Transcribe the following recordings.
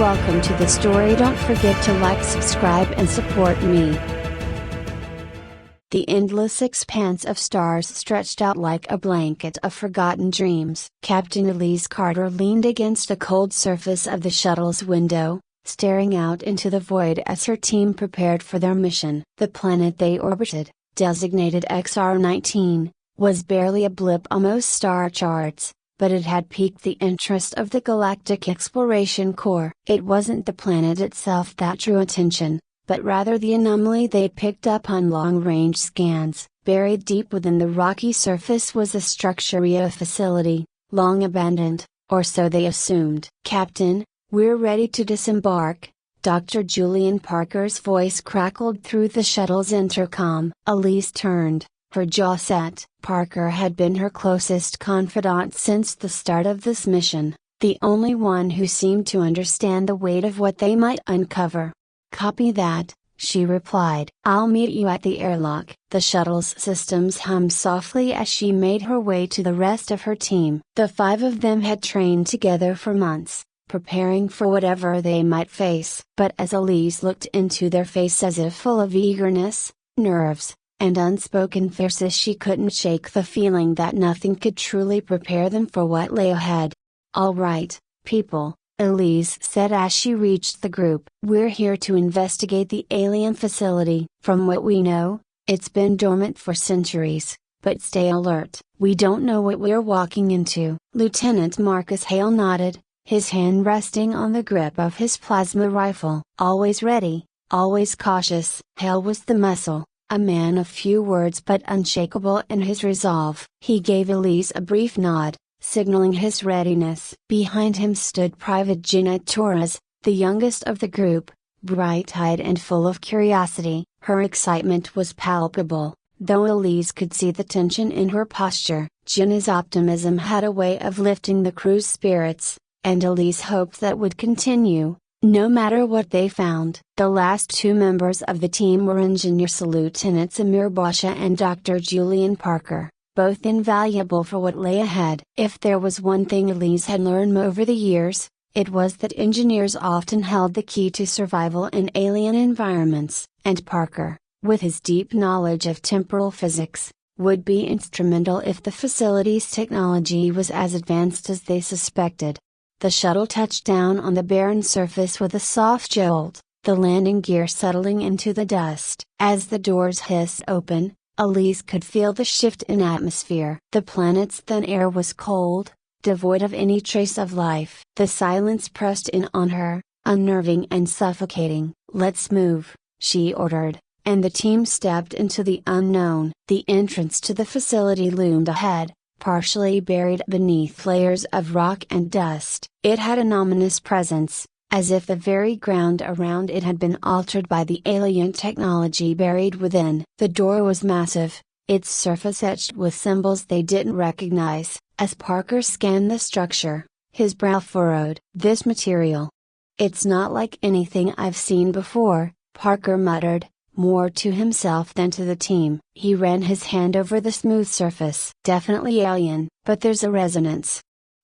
Welcome to the story. Don't forget to like, subscribe and support me. The endless expanse of stars stretched out like a blanket of forgotten dreams. Captain Elise Carter leaned against the cold surface of the shuttle's window, staring out into the void as her team prepared for their mission. The planet they orbited, designated XR-19, was barely a blip on most star charts, but it had piqued the interest of the Galactic Exploration Corps. It wasn't the planet itself that drew attention, but rather the anomaly they picked up on long-range scans. Buried deep within the rocky surface was a structure, a facility, long abandoned, or so they assumed. "Captain, we're ready to disembark," Dr. Julian Parker's voice crackled through the shuttle's intercom. Elise turned, her jaw set. Parker had been her closest confidant since the start of this mission, the only one who seemed to understand the weight of what they might uncover. "Copy that," she replied. "I'll meet you at the airlock." The shuttle's systems hummed softly as she made her way to the rest of her team. The five of them had trained together for months, preparing for whatever they might face. But as Elise looked into their faces as full of eagerness, nerves, and unspoken fears, she couldn't shake the feeling that nothing could truly prepare them for what lay ahead. "All right, people," Elise said as she reached the group. "We're here to investigate the alien facility. From what we know, it's been dormant for centuries, but stay alert. We don't know what we're walking into." Lieutenant Marcus Hale nodded, his hand resting on the grip of his plasma rifle. Always ready, always cautious. Hale was the muscle, a man of few words but unshakable in his resolve. He gave Elise a brief nod, signaling his readiness. Behind him stood Private Jeanette Torres, the youngest of the group, bright-eyed and full of curiosity. Her excitement was palpable, though Elise could see the tension in her posture. Jeanette's optimism had a way of lifting the crew's spirits, and Elise hoped that would continue, no matter what they found. The last two members of the team were Engineers Lieutenants Amir Basha and Dr. Julian Parker, both invaluable for what lay ahead. If there was one thing Elise had learned over the years, it was that engineers often held the key to survival in alien environments, and Parker, with his deep knowledge of temporal physics, would be instrumental if the facility's technology was as advanced as they suspected. The shuttle touched down on the barren surface with a soft jolt, the landing gear settling into the dust. As the doors hissed open, Elise could feel the shift in atmosphere. The planet's thin air was cold, devoid of any trace of life. The silence pressed in on her, unnerving and suffocating. "Let's move," she ordered, and the team stepped into the unknown. The entrance to the facility loomed ahead, partially buried beneath layers of rock and dust. It had an ominous presence, as if the very ground around it had been altered by the alien technology buried within. The door was massive, its surface etched with symbols they didn't recognize. As Parker scanned the structure, his brow furrowed. "This material. It's not like anything I've seen before," Parker muttered, more to himself than to the team. He ran his hand over the smooth surface. "Definitely alien, but there's a resonance.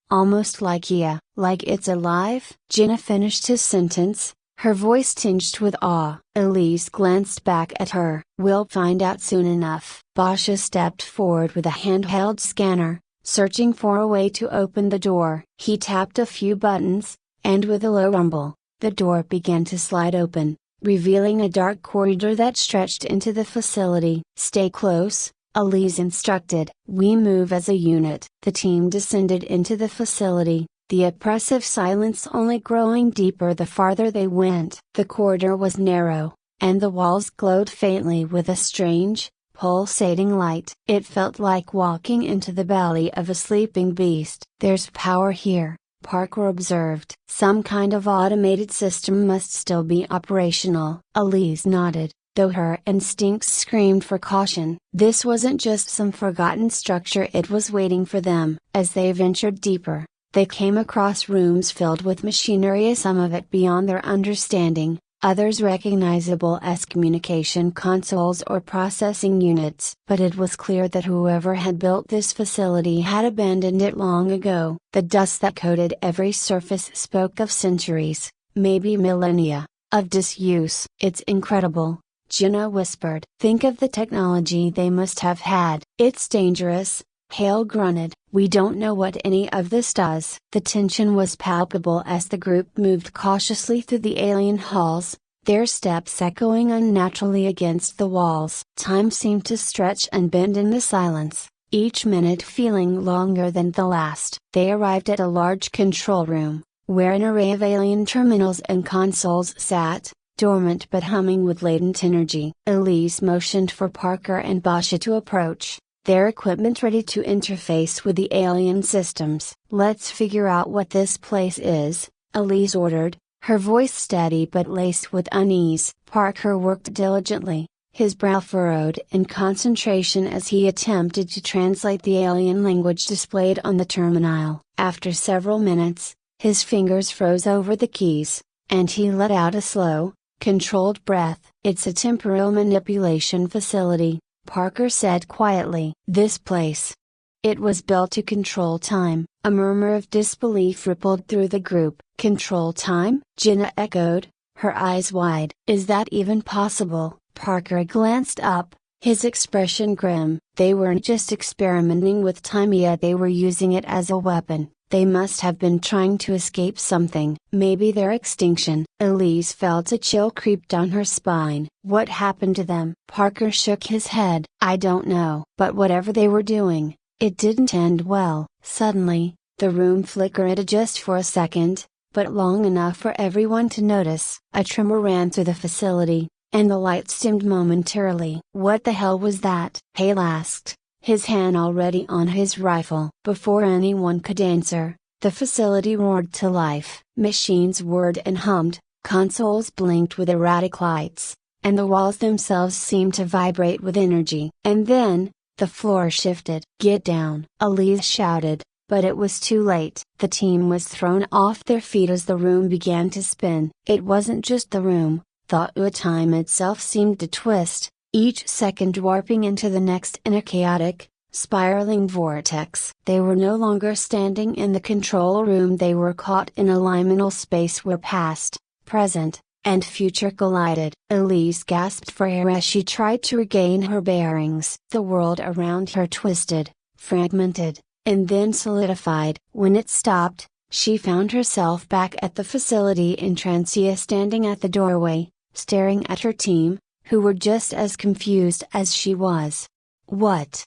Almost like it's alive?" Jenna finished his sentence, her voice tinged with awe. Elise glanced back at her. "We'll find out soon enough." Basha stepped forward with a handheld scanner, searching for a way to open the door. He tapped a few buttons, and with a low rumble, the door began to slide open, revealing a dark corridor that stretched into the facility. "Stay close," Elise instructed. "We move as a unit." The team descended into the facility, the oppressive silence only growing deeper the farther they went. The corridor was narrow, and the walls glowed faintly with a strange, pulsating light. It felt like walking into the belly of a sleeping beast. "There's power here," Parker observed. "Some kind of automated system must still be operational." Elise nodded, though her instincts screamed for caution. This wasn't just some forgotten structure, it was waiting for them. As they ventured deeper, they came across rooms filled with machinery, some of it beyond their understanding, others recognizable as communication consoles or processing units. But it was clear that whoever had built this facility had abandoned it long ago. The dust that coated every surface spoke of centuries, maybe millennia, of disuse. "It's incredible," Jenna whispered. "Think of the technology they must have had." "It's dangerous," Hale grunted. "We don't know what any of this does." The tension was palpable as the group moved cautiously through the alien halls, their steps echoing unnaturally against the walls. Time seemed to stretch and bend in the silence, each minute feeling longer than the last. They arrived at a large control room, where an array of alien terminals and consoles sat, dormant but humming with latent energy. Elise motioned for Parker and Basha to approach, their equipment ready to interface with the alien systems. "Let's figure out what this place is," Elise ordered, her voice steady but laced with unease. Parker worked diligently, his brow furrowed in concentration as he attempted to translate the alien language displayed on the terminal. After several minutes, his fingers froze over the keys, and he let out a slow, controlled breath. "It's a temporal manipulation facility," Parker said quietly. "This place. It was built to control time." A murmur of disbelief rippled through the group. "Control time?" Jenna echoed, her eyes wide. "Is that even possible?" Parker glanced up, his expression grim. "They weren't just experimenting with time yet, they were using it as a weapon. They must have been trying to escape something. Maybe their extinction." Elise felt a chill creep down her spine. "What happened to them?" Parker shook his head. "I don't know. But whatever they were doing, it didn't end well." Suddenly, the room flickered just for a second, but long enough for everyone to notice. A tremor ran through the facility, and the lights dimmed momentarily. "What the hell was that?" Hale asked, his hand already on his rifle. Before anyone could answer, the facility roared to life. Machines whirred and hummed, consoles blinked with erratic lights, and the walls themselves seemed to vibrate with energy. And then, the floor shifted. "Get down!" Elise shouted, but it was too late. The team was thrown off their feet as the room began to spin. It wasn't just the room, thought time itself seemed to twist, each second warping into the next in a chaotic, spiraling vortex. They were no longer standing in the control room, they were caught in a liminal space where past, present, and future collided. Elise gasped for air as she tried to regain her bearings. The world around her twisted, fragmented, and then solidified. When it stopped, she found herself back at the facility in Transia, standing at the doorway, staring at her team, who were just as confused as she was. What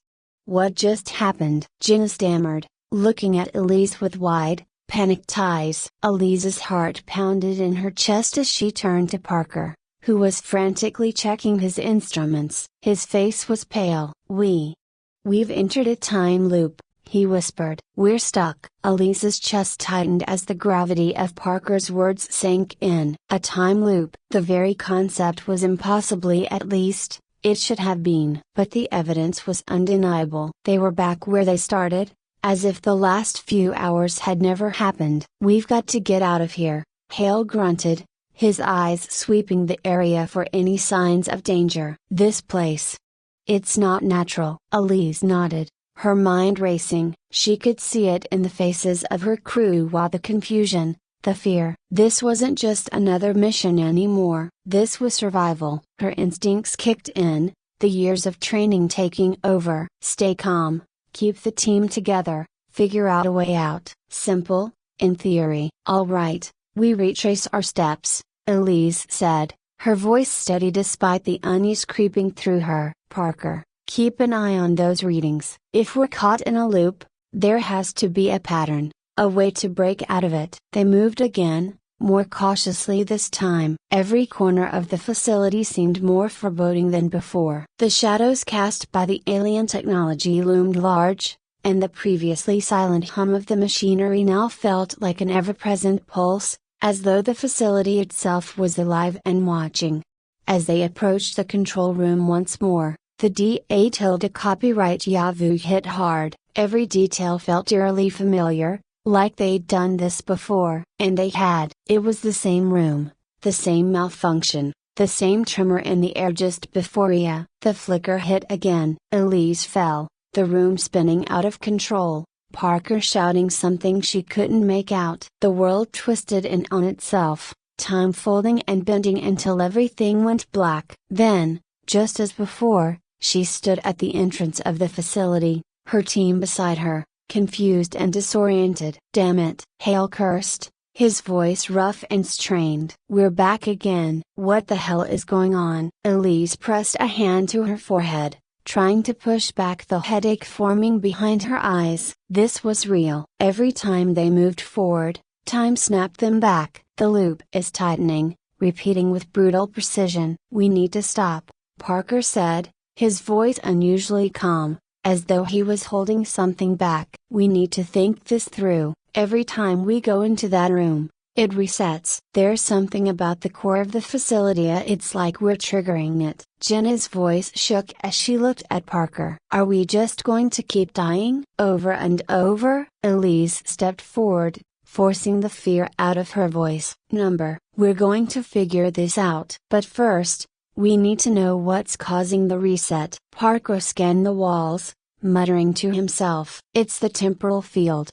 just happened?" Jenna stammered, looking at Elise with wide, panicked eyes. Elise's heart pounded in her chest as she turned to Parker, who was frantically checking his instruments. His face was pale. We've entered a time loop," he whispered. "We're stuck." Elise's chest tightened as the gravity of Parker's words sank in. A time loop. The very concept was impossibly, at least, it should have been. But the evidence was undeniable. They were back where they started, as if the last few hours had never happened. "We've got to get out of here," Hale grunted, his eyes sweeping the area for any signs of danger. "This place. It's not natural." Elise nodded, her mind racing. She could see it in the faces of her crew, while the confusion, the fear. This wasn't just another mission anymore. This was survival. Her instincts kicked in, the years of training taking over. "Stay calm, keep the team together, figure out a way out." Simple, in theory. "All right, we retrace our steps," Elise said, her voice steady despite the unease creeping through her. "Parker, keep an eye on those readings. If we're caught in a loop, there has to be a pattern, a way to break out of it." They moved again, more cautiously this time. Every corner of the facility seemed more foreboding than before. The shadows cast by the alien technology loomed large, and the previously silent hum of the machinery now felt like an ever-present pulse, as though the facility itself was alive and watching. As they approached the control room once more, the D8 copyright Yahoo hit hard. Every detail felt eerily familiar, like they'd done this before. And they had. It was the same room, the same malfunction, the same tremor in the air just before the flicker hit again. Elise fell, the room spinning out of control, Parker shouting something she couldn't make out. The world twisted in on itself, time folding and bending until everything went black. Then, just as before, she stood at the entrance of the facility, her team beside her, confused and disoriented. "Damn it," Hale cursed, his voice rough and strained. "We're back again." "What the hell is going on?" Elise pressed a hand to her forehead, trying to push back the headache forming behind her eyes. This was real. Every time they moved forward, time snapped them back. "The loop is tightening," repeating with brutal precision. "We need to stop," Parker said, his voice unusually calm, as though he was holding something back. "We need to think this through. Every time we go into that room, it resets. There's something about the core of the facility, it's like we're triggering it." Jenna's voice shook as she looked at Parker. "Are we just going to keep dying over and over?" Elise stepped forward, forcing the fear out of her voice. "We're going to figure this out. But first, we need to know what's causing the reset." Parker scanned the walls, muttering to himself. "It's the temporal field.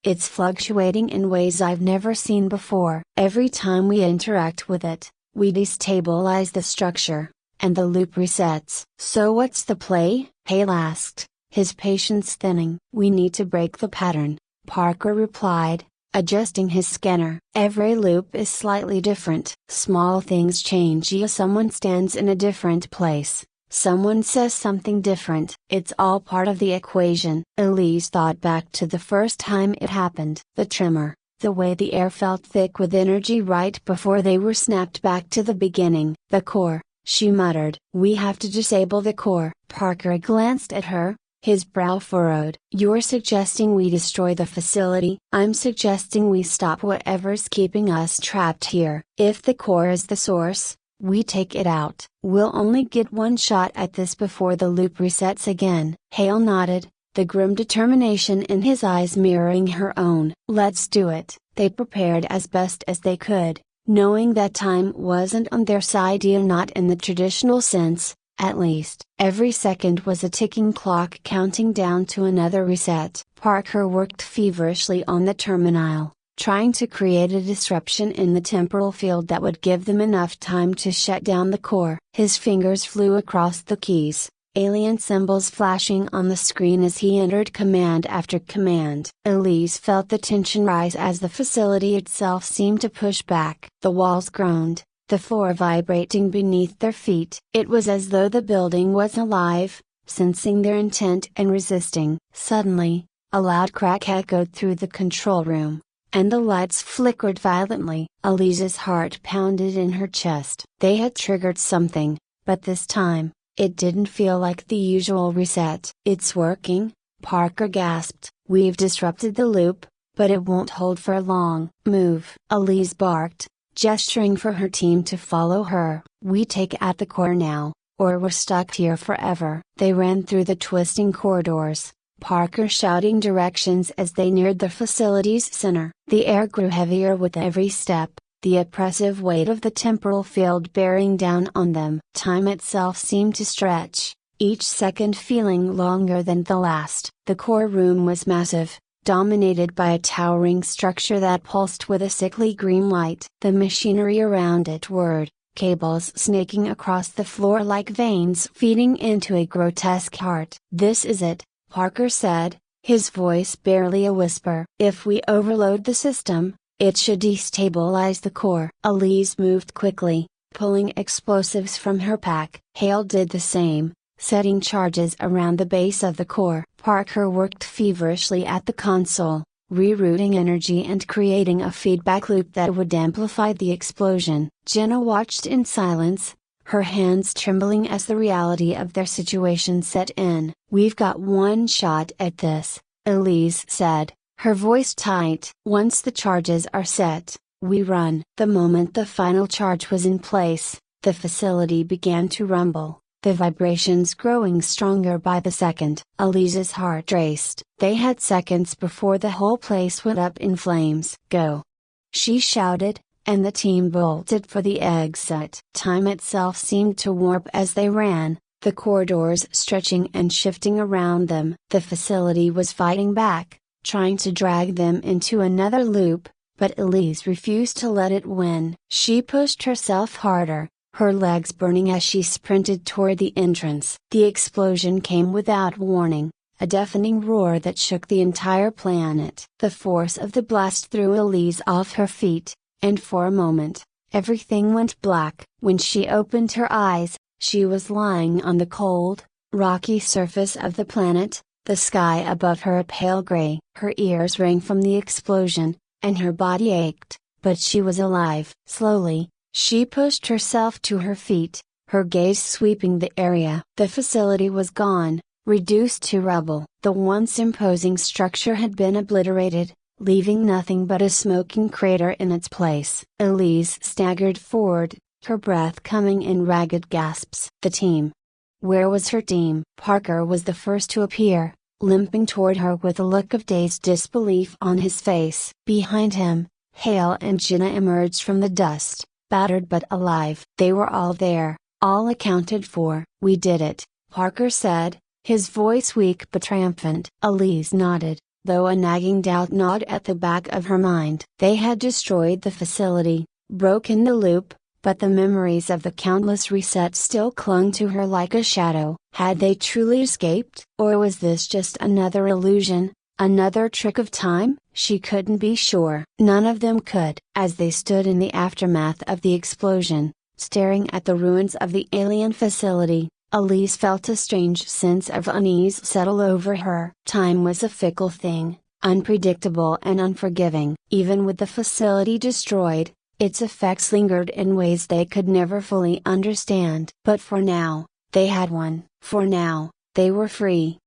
It's fluctuating in ways I've never seen before. Every time we interact with it, we destabilize the structure, and the loop resets." "So what's the play?" Hale asked, his patience thinning. "We need to break the pattern," Parker replied, adjusting his scanner. "Every loop is slightly different. Small things change. Someone stands in a different place. Someone says something different. It's all part of the equation." Elise thought back to the first time it happened. The tremor, the way the air felt thick with energy right before they were snapped back to the beginning. "The core," she muttered. "We have to disable the core." Parker glanced at her, his brow furrowed. "You're suggesting we destroy the facility?" "I'm suggesting we stop whatever's keeping us trapped here. If the core is the source, we take it out. We'll only get one shot at this before the loop resets again." Hale nodded, the grim determination in his eyes mirroring her own. "Let's do it." They prepared as best as they could, knowing that time wasn't on their side, not in the traditional sense, at least. Every second was a ticking clock counting down to another reset. Parker worked feverishly on the terminal, trying to create a disruption in the temporal field that would give them enough time to shut down the core. His fingers flew across the keys, alien symbols flashing on the screen as he entered command after command. Elise felt the tension rise as the facility itself seemed to push back. The walls groaned, the floor vibrating beneath their feet. It was as though the building was alive, sensing their intent and resisting. Suddenly, a loud crack echoed through the control room, and the lights flickered violently. Elise's heart pounded in her chest. They had triggered something, but this time, it didn't feel like the usual reset. "It's working," Parker gasped. "We've disrupted the loop, but it won't hold for long." "Move," Elise barked, gesturing for her team to follow her. "We take out the core now, or we're stuck here forever." They ran through the twisting corridors, Parker shouting directions as they neared the facility's center. The air grew heavier with every step, the oppressive weight of the temporal field bearing down on them. Time itself seemed to stretch, each second feeling longer than the last. The core room was massive, dominated by a towering structure that pulsed with a sickly green light. The machinery around it whirred, cables snaking across the floor like veins feeding into a grotesque heart. "This is it," Parker said, his voice barely a whisper. "If we overload the system, it should destabilize the core." Elise moved quickly, pulling explosives from her pack. Hale did the same, setting charges around the base of the core. Parker worked feverishly at the console, rerouting energy and creating a feedback loop that would amplify the explosion. Jenna watched in silence, her hands trembling as the reality of their situation set in. "We've got one shot at this," Elise said, her voice tight. "Once the charges are set, we run." The moment the final charge was in place, the facility began to rumble, the vibrations growing stronger by the second. Elise's heart raced. They had seconds before the whole place went up in flames. "Go!" she shouted, and the team bolted for the exit. Time itself seemed to warp as they ran, the corridors stretching and shifting around them. The facility was fighting back, trying to drag them into another loop, but Elise refused to let it win. She pushed herself harder, her legs burning as she sprinted toward the entrance. The explosion came without warning, a deafening roar that shook the entire planet. The force of the blast threw Elise off her feet, and for a moment, everything went black. When she opened her eyes, she was lying on the cold, rocky surface of the planet, the sky above her a pale gray. Her ears rang from the explosion, and her body ached, but she was alive. Slowly, she pushed herself to her feet, her gaze sweeping the area. The facility was gone, reduced to rubble. The once imposing structure had been obliterated, leaving nothing but a smoking crater in its place. Elise staggered forward, her breath coming in ragged gasps. The team. Where was her team? Parker was the first to appear, limping toward her with a look of dazed disbelief on his face. Behind him, Hale and Jenna emerged from the dust, battered but alive. They were all there, all accounted for. "We did it," Parker said, his voice weak but triumphant. Elise nodded, though a nagging doubt gnawed at the back of her mind. They had destroyed the facility, broken the loop, but the memories of the countless resets still clung to her like a shadow. Had they truly escaped? Or was this just another illusion, another trick of time? She couldn't be sure. None of them could. As they stood in the aftermath of the explosion, staring at the ruins of the alien facility, Elise felt a strange sense of unease settle over her. Time was a fickle thing, unpredictable and unforgiving. Even with the facility destroyed, its effects lingered in ways they could never fully understand. But for now, they had won. For now, they were free.